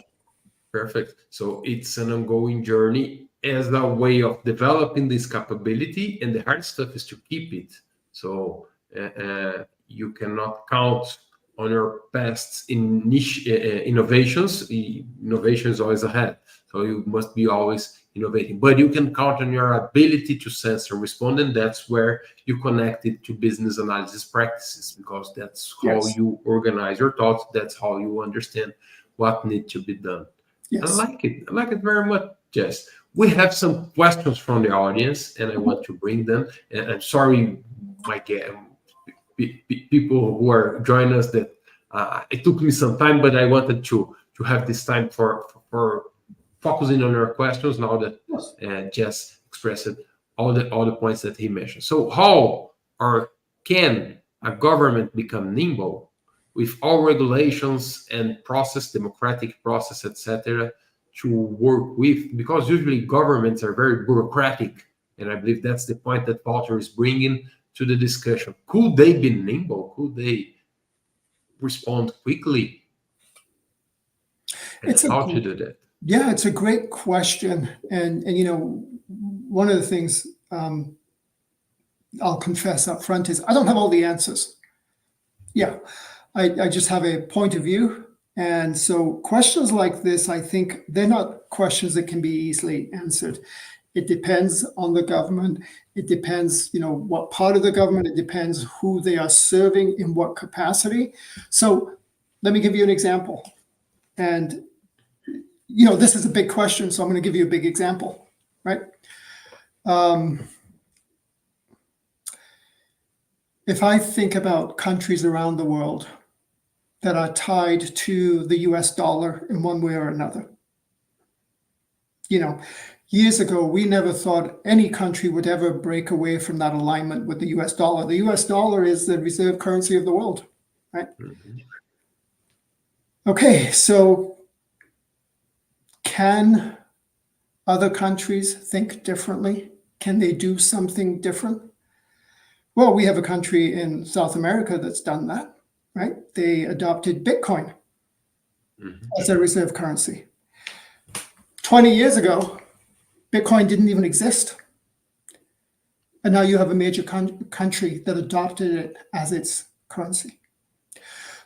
Perfect. So it's an ongoing journey as a way of developing this capability, and the hard stuff is to keep it. So you cannot count on your past innovations. Innovation is always ahead. So you must be always innovating. But you can count on your ability to sense and respond, and that's where you connect it to business analysis practices, because that's how you organize your thoughts. That's how you understand what needs to be done. Yes. I like it. I like it very much, Jas. We have some questions from the audience, and I want to bring them. And I'm sorry, people who are joining us, that it took me some time, but I wanted to have this time for focusing on your questions now that Jas expressed all the points that he mentioned. So how or can a government become nimble with all regulations and process, democratic process, etc., to work with? Because usually governments are very bureaucratic, and I believe that's the point that Walter is bringing to the discussion. Could they be nimble? Could they respond quickly? And how to do that? Yeah, it's a great question. And one of the things I'll confess up front is I don't have all the answers. Yeah, I just have a point of view. And so questions like this, I think they're not questions that can be easily answered. It depends on the government. It depends, what part of the government. It depends who they are serving in what capacity. So let me give you an example. And, this is a big question, so I'm going to give you a big example, right? If I think about countries around the world that are tied to the US dollar in one way or another, years ago, we never thought any country would ever break away from that alignment with the US dollar. The US dollar is the reserve currency of the world, right? Mm-hmm. Okay, so can other countries think differently? Can they do something different? Well, we have a country in South America that's done that, right? They adopted Bitcoin as their reserve currency. 20 years ago, Bitcoin didn't even exist. And now you have a major country that adopted it as its currency.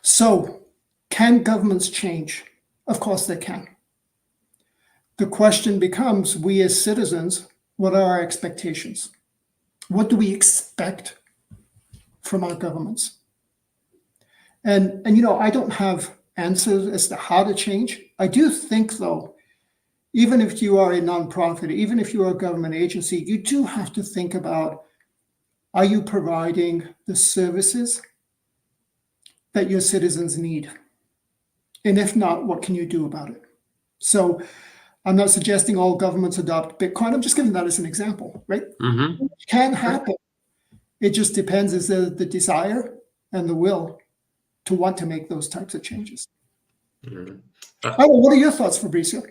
So can governments change? Of course they can. The question becomes, we as citizens, what are our expectations? What do we expect from our governments? And I don't have answers as to how to change. I do think, though, even if you are a nonprofit, even if you are a government agency, you do have to think about, are you providing the services that your citizens need? And if not, what can you do about it? So I'm not suggesting all governments adopt Bitcoin. I'm just giving that as an example, right? Mm-hmm. It can happen. It just depends, is there the desire and the will to want to make those types of changes. Mm-hmm. What are your thoughts, Fabrizio?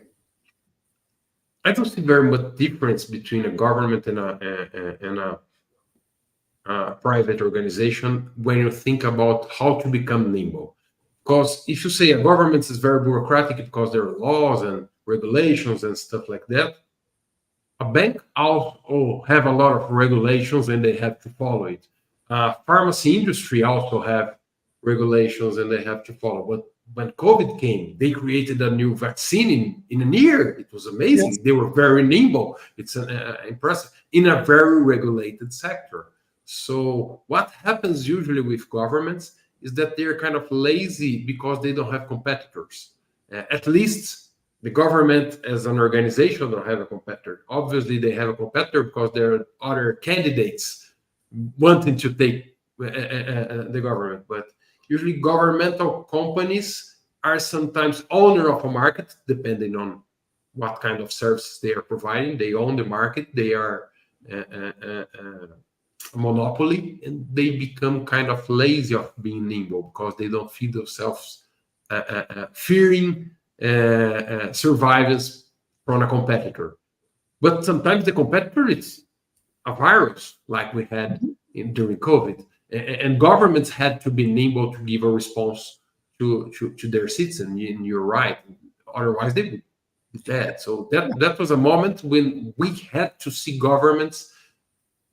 I don't see very much difference between a government and a private organization when you think about how to become nimble. Because if you say a government is very bureaucratic because there are laws and regulations and stuff like that, a bank also have a lot of regulations and they have to follow it. Pharmacy industry also have regulations and they have to follow. But when COVID came, they created a new vaccine in a year. It was amazing. Yes. They were very nimble. It's impressive in a very regulated sector. So what happens usually with governments is that they're kind of lazy because they don't have competitors. At least the government as an organization don't have a competitor. Obviously, they have a competitor because there are other candidates wanting to take the government. But usually, governmental companies are sometimes owner of a market, depending on what kind of services they are providing. They own the market. They are a monopoly, and they become kind of lazy of being nimble because they don't feel themselves fearing survivors from a competitor. But sometimes the competitor is a virus, like we had during COVID, and governments had to be nimble to give a response to their citizens. And you're right, otherwise they would be dead. So that was a moment when we had to see governments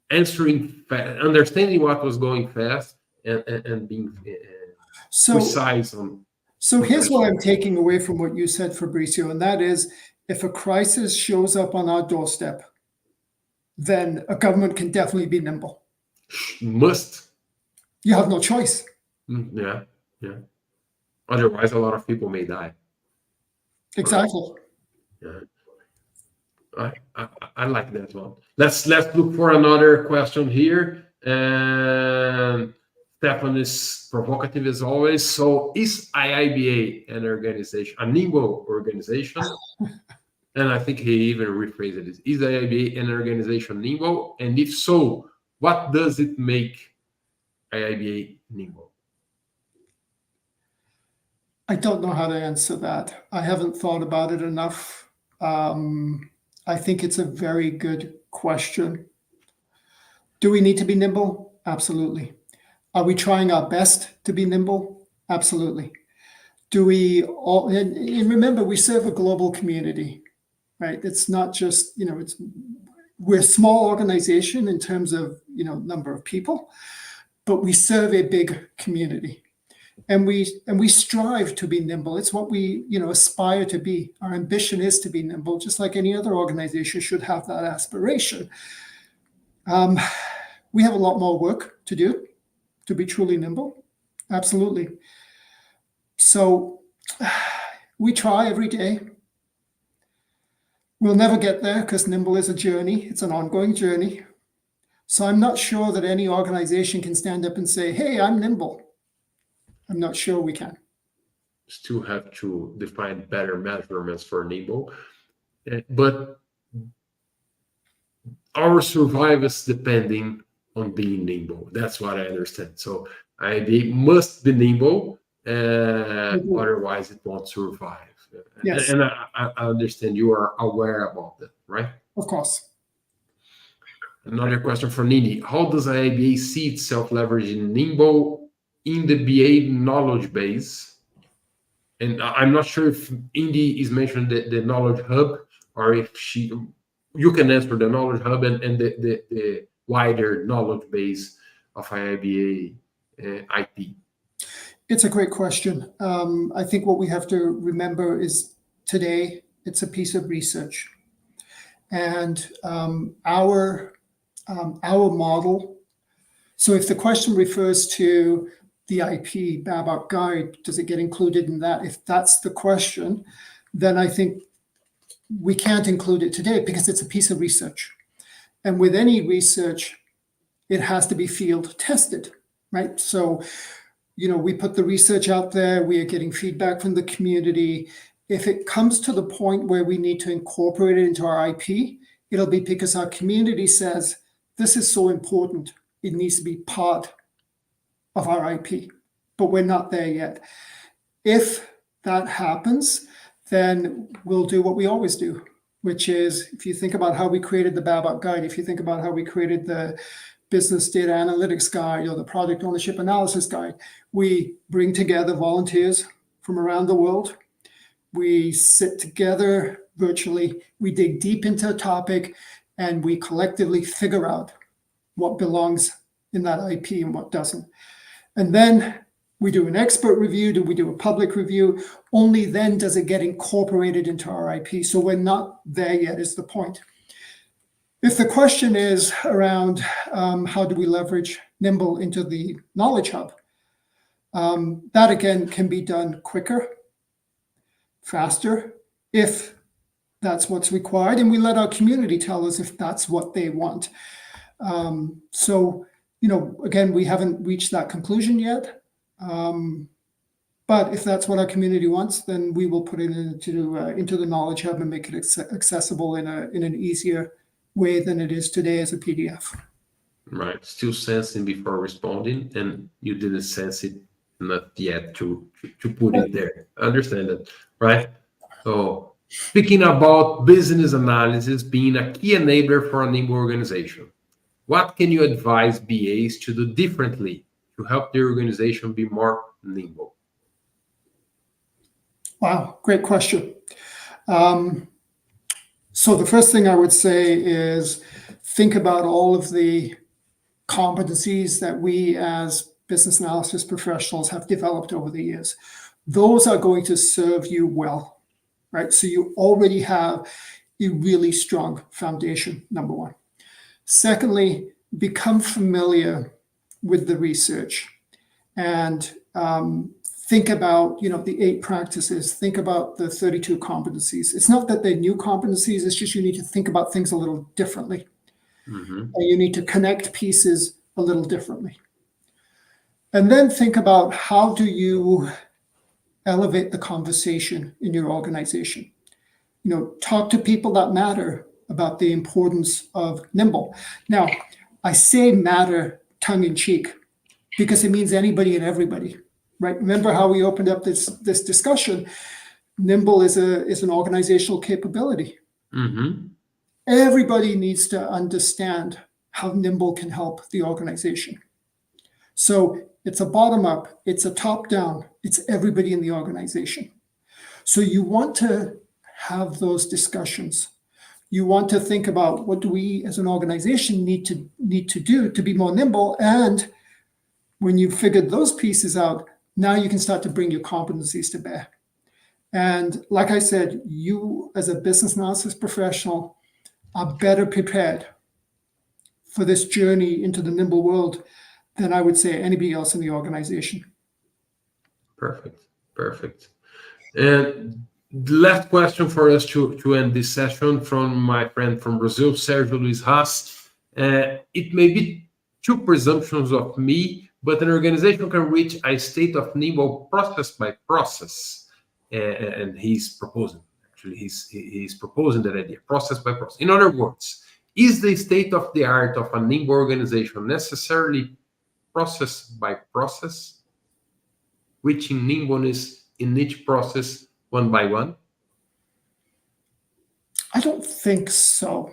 answering, understanding what was going fast, and being precise on. So here's what I'm taking away from what you said, Fabrizio, and that is, if a crisis shows up on our doorstep, then a government can definitely be nimble. Must. You have no choice. Yeah. Otherwise, a lot of people may die. Exactly. Yeah. I like that one. Let's look for another question here. And Stefan is provocative as always. So, is IIBA an organization, a nimble organization? And I think he even rephrased it. Is IIBA an organization nimble? And if so, what does it make IIBA nimble? I don't know how to answer that. I haven't thought about it enough. I think it's a very good question. Do we need to be nimble? Absolutely. Are we trying our best to be nimble? Absolutely. Do we all, and remember, we serve a global community, right? It's not just, we're a small organization in terms of, number of people, but we serve a big community. And we strive to be nimble. It's what we, aspire to be. Our ambition is to be nimble, just like any other organization should have that aspiration. We have a lot more work to do to be truly nimble. Absolutely. So we try every day. We'll never get there because nimble is a journey. It's an ongoing journey. So I'm not sure that any organization can stand up and say, hey, I'm nimble. I'm not sure we can. Still have to define better measurements for nimble. But our survival is depending on being nimble. That's what I understand. So IIBA must be nimble, otherwise it won't survive. Yes. And I understand you are aware about that, right? Of course. Another question from Nini. How does IIBA see itself leveraging nimble in the BA knowledge base? And I'm not sure if Indy is mentioned the knowledge hub, or if you can answer the knowledge hub and the wider knowledge base of IIBA IP. It's a great question. I think what we have to remember is today it's a piece of research, and our model. So if the question refers to the IP BABAC guide, does it get included in that? If that's the question, then I think we can't include it today because it's a piece of research. And with any research, it has to be field tested, right? So, we put the research out there, we are getting feedback from the community. If it comes to the point where we need to incorporate it into our IP, it'll be because our community says, this is so important, it needs to be part of our IP, but we're not there yet. If that happens, then we'll do what we always do, which is, if you think about how we created the BABAP guide, if you think about how we created the business data analytics guide or the product ownership analysis guide, we bring together volunteers from around the world. We sit together virtually, we dig deep into a topic, and we collectively figure out what belongs in that IP and what doesn't. And then we do an expert review, we do a public review. Only then does it get incorporated into our IP. So we're not there yet, is the point. If the question is around how do we leverage Nimble into the Knowledge Hub, that again can be done quicker, faster, if that's what's required. And we let our community tell us if that's what they want. So, again, we haven't reached that conclusion yet. But if that's what our community wants, then we will put it into the Knowledge Hub and make it accessible in an easier way than it is today as a PDF. Right. Still sensing before responding, and you didn't sense it not yet to put it there. I understand that, right? So speaking about business analysis being a key enabler for a Nimble organization, what can you advise BAs to do differently to help their organization be more nimble? Wow, great question. So the first thing I would say is think about all of the competencies that we as business analysis professionals have developed over the years. Those are going to serve you well, right? So you already have a really strong foundation, number one. Secondly, become familiar with the research and think about, the 8 practices, think about the 32 competencies. It's not that they're new competencies, it's just you need to think about things a little differently. Mm-hmm. And you need to connect pieces a little differently. And then think about how do you elevate the conversation in your organization. Talk to people that matter about the importance of Nimble. Now, I say matter tongue in cheek because it means anybody and everybody. Right? Remember how we opened up this discussion? Nimble is an organizational capability. Mm-hmm. Everybody needs to understand how Nimble can help the organization. So it's a bottom up, it's a top down, it's everybody in the organization. So you want to have those discussions. You want to think about what do we as an organization need to do to be more nimble. And when you've figured those pieces out, now you can start to bring your competencies to bear. And like I said, you as a business analysis professional are better prepared for this journey into the Nimble world than I would say anybody else in the organization. Perfect. And the last question for us to end this session from my friend from Brazil, Sergio Luis Haas. It may be 2 presumptions of me, but an organization can reach a state of Nimble process by process. And he's proposing that idea, process by process. In other words, is the state of the art of a Nimble organization necessarily process by process, reaching nimbleness in each process one by one? I don't think so.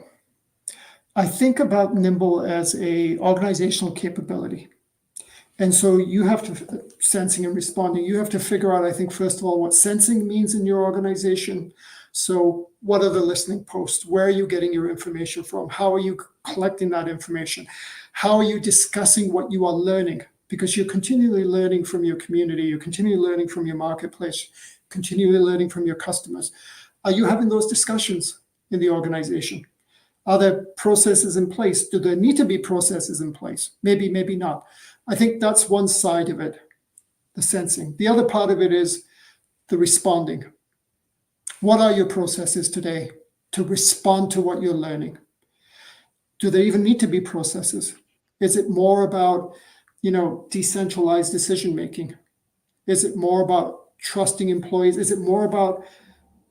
I think about Nimble as an organizational capability. And so you have to, sensing and responding, you have to figure out, I think, first of all, what sensing means in your organization. So what are the listening posts? Where are you getting your information from? How are you collecting that information? How are you discussing what you are learning? Because you're continually learning from your community, you're continually learning from your marketplace, continually learning from your customers. Are you having those discussions in the organization? Are there processes in place? Do there need to be processes in place? Maybe, maybe not. I think that's one side of it, the sensing. The other part of it is the responding. What are your processes today? to respond to what you're learning? Do there even need to be processes? Is it more about, decentralized decision making? Is it more about trusting employees? Is it more about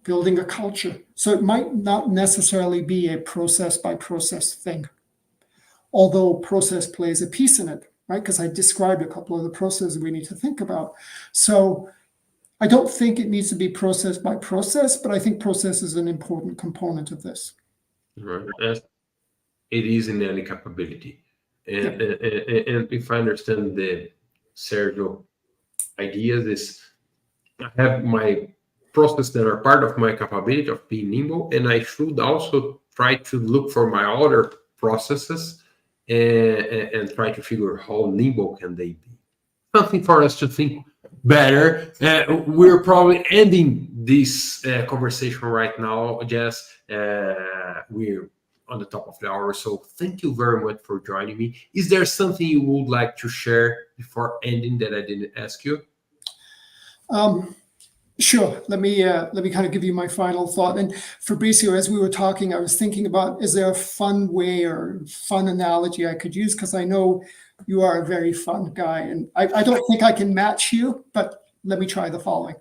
building a culture? So it might not necessarily be a process by process thing, although process plays a piece in it, right? Because I described a couple of the processes we need to think about. So I don't think it needs to be process by process, but I think process is an important component of this. Right. As it is in any capability. And, Yeah. and if I understand the Sergio ideas, is I have my process that are part of my capability of being nimble, and I should also try to look for my other processes and try to figure how nimble can they be. Something for us to think better. We're probably ending this conversation right now, Jas. We're on the top of the hour, so thank you very much for joining me. Is there something you would like to share before ending that I didn't ask you? Sure. Let me kind of give you my final thought. And Fabricio, as we were talking, I was thinking about, is there a fun way or fun analogy I could use? Because I know you are a very fun guy, and I don't think I can match you, but let me try the following.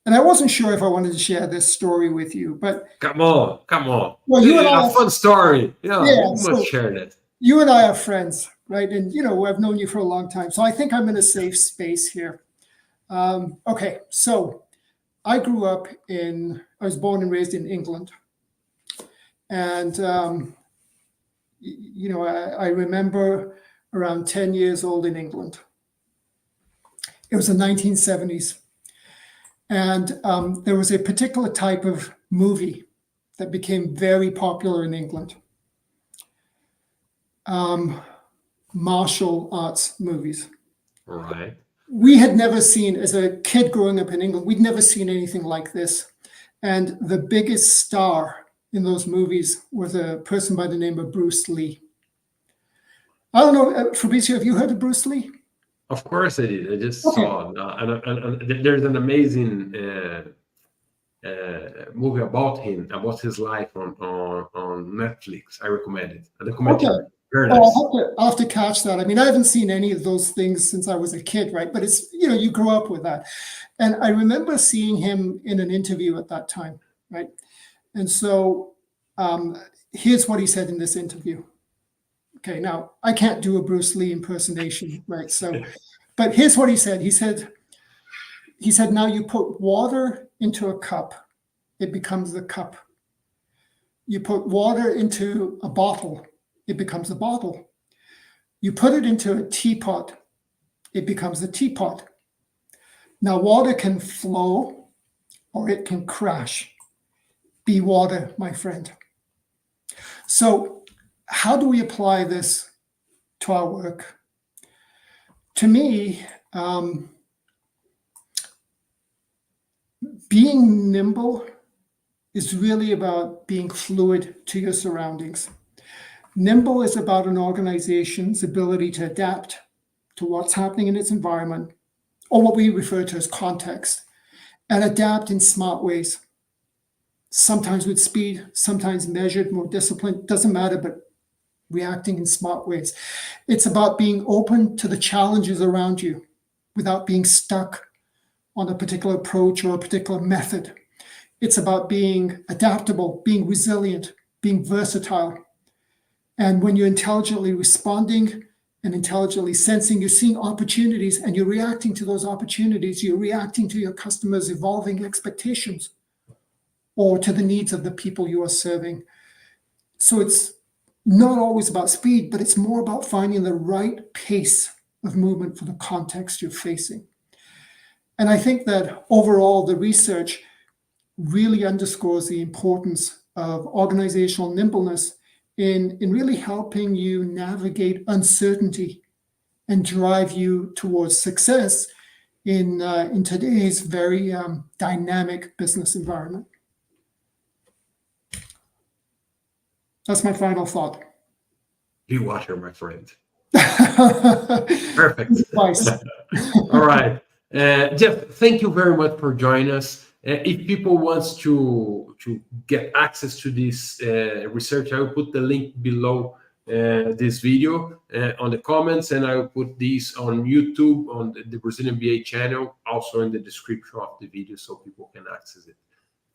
And I wasn't sure if I wanted to share this story with you, but Come on. well, you and I A fun story. Yeah, Yeah, you so- must share that. you and I are friends, right? And I've known you for a long time, so I think I'm in a safe space here. Okay, so I was born and raised in England. And, I remember around 10 years old in England. It was the 1970s. And there was a particular type of movie that became very popular in England. Martial arts movies. All right. We had never seen, as a kid growing up in England, we'd never seen anything like this. And the biggest star in those movies was a person by the name of Bruce Lee. I don't know, Fabricio, have you heard of Bruce Lee? Of course I did. I just Okay. saw and there's an amazing movie about him, about his life on Netflix. I recommend it. A documentary. Okay. Very nice. I'll have to catch that. I mean, I haven't seen any of those things since I was a kid, right? But it's, you grow up with that. And I remember seeing him in an interview at that time, right? And so here's what he said in this interview. Okay, now I can't do a Bruce Lee impersonation, right? So, but here's what he said. He said, now you put water into a cup, it becomes the cup. You put water into a bottle, it becomes a bottle. You put it into a teapot, it becomes a teapot. Now, water can flow or it can crash. Be water, my friend. So, how do we apply this to our work? To me, being nimble is really about being fluid to your surroundings. Nimble is about an organization's ability to adapt to what's happening in its environment, or what we refer to as context, and adapt in smart ways. Sometimes with speed, sometimes measured, more disciplined, doesn't matter, but reacting in smart ways. It's about being open to the challenges around you without being stuck on a particular approach or a particular method. It's about being adaptable, being resilient, being versatile. And when you're intelligently responding and intelligently sensing, you're seeing opportunities and you're reacting to those opportunities. You're reacting to your customers' evolving expectations or to the needs of the people you are serving. So it's not always about speed, but it's more about finding the right pace of movement for the context you're facing. And I think that overall, the research really underscores the importance of organizational nimbleness in really helping you navigate uncertainty and drive you towards success in today's very dynamic business environment. That's my final thought. Be water, my friend. Perfect. All right. Jeff, thank you very much for joining us. If people want to get access to this research, I will put the link below this video on the comments, and I will put these on YouTube on the Brazilian BA channel, also in the description of the video, so people can access it.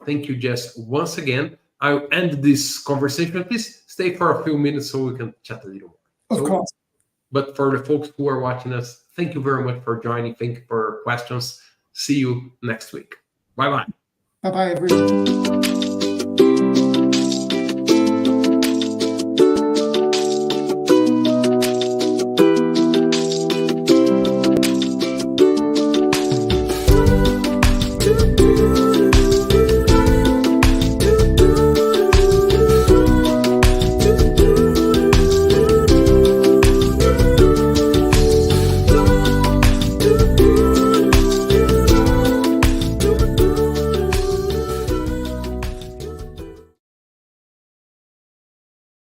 Thank you, Jas, once again. I'll end this conversation. Please stay for a few minutes so we can chat a little more. Of course. But for the folks who are watching us, thank you very much for joining. Thank you for your questions. See you next week. Bye-bye. Bye-bye, everyone.